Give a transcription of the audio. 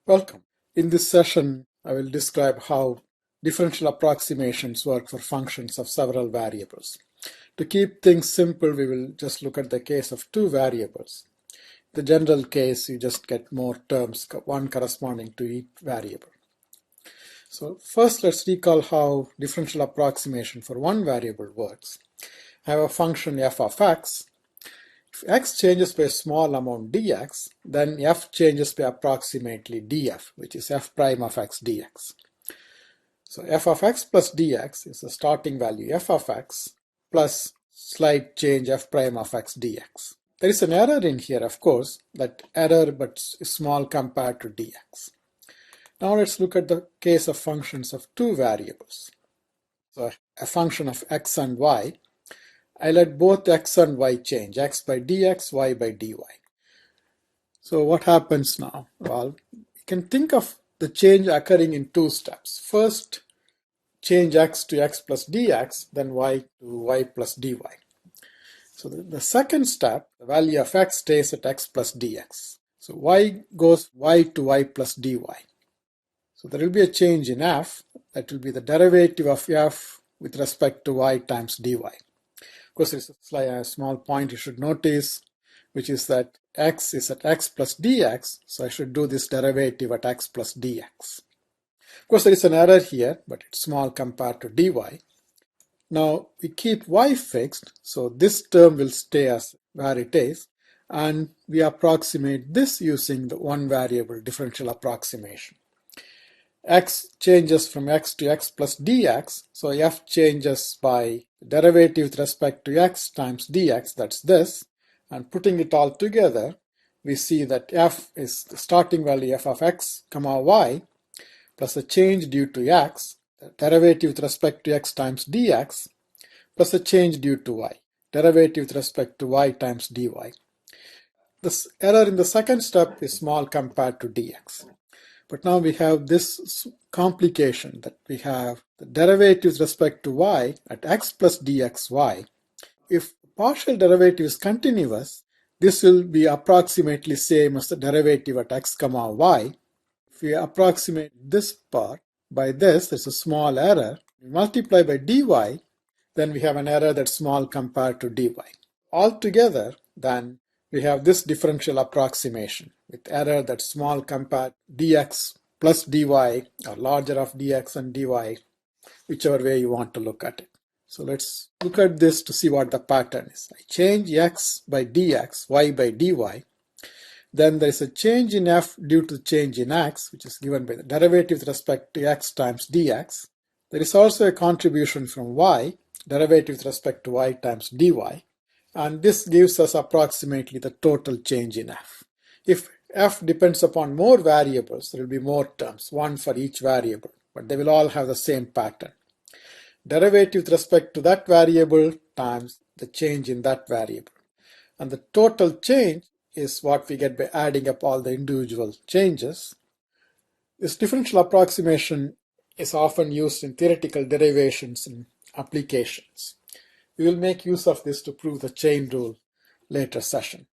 Welcome. In this session, I will describe how differential approximations work for functions of several variables. To keep things simple, we will just look at the case of two variables. The general case, you just get more terms, one corresponding to each variable. So first, let's recall how differential approximation for one variable works. I have a function f of x. If x changes by a small amount dx, then f changes by approximately df, which is f prime of x dx. So f of x plus dx is the starting value f of x plus slight change f prime of x dx. There is an error in here, of course, that error but is small compared to dx. Now let's look at the case of functions of two variables. So a function of x and y. I let both x and y change, x by dx, y by dy. So what happens now? Well, you can think of the change occurring in two steps. First, change x to x plus dx, then y to y plus dy. So the second step, the value of x stays at x plus dx. So y goes y to y plus dy. So there will be a change in f. That will be the derivative of f with respect to y times dy. Of course, there's a small point you should notice, which is that x is at x plus dx, so I should do this derivative at x plus dx. Of course, there is an error here, but it's small compared to dy. Now, we keep y fixed, so this term will stay as where it is, and we approximate this using the one variable differential approximation. X changes from x to x plus dx, so f changes by derivative with respect to x times dx, that's this, and putting it all together, we see that f is the starting value f of x comma y plus a change due to x, the derivative with respect to x times dx, plus a change due to y, derivative with respect to y times dy. This error in the second step is small compared to dx. But now we have this complication that we have the derivative with respect to y at x plus dxy. If partial derivative is continuous, this will be approximately same as the derivative at x comma y. If we approximate this part by this, there's a small error. We multiply by dy, then we have an error that's small compared to dy. Altogether, then, we have this differential approximation with error that's small compared to dx plus dy or larger of dx and dy, whichever way you want to look at it. So let's look at this to see what the pattern is. I change x by dx, y by dy. Then there is a change in f due to change in x, which is given by the derivative with respect to x times dx. There is also a contribution from y, derivative with respect to y times dy. And this gives us approximately the total change in f. If f depends upon more variables, there will be more terms, one for each variable, but they will all have the same pattern. Derivative with respect to that variable times the change in that variable. And the total change is what we get by adding up all the individual changes. This differential approximation is often used in theoretical derivations and applications. We will make use of this to prove the chain rule later session.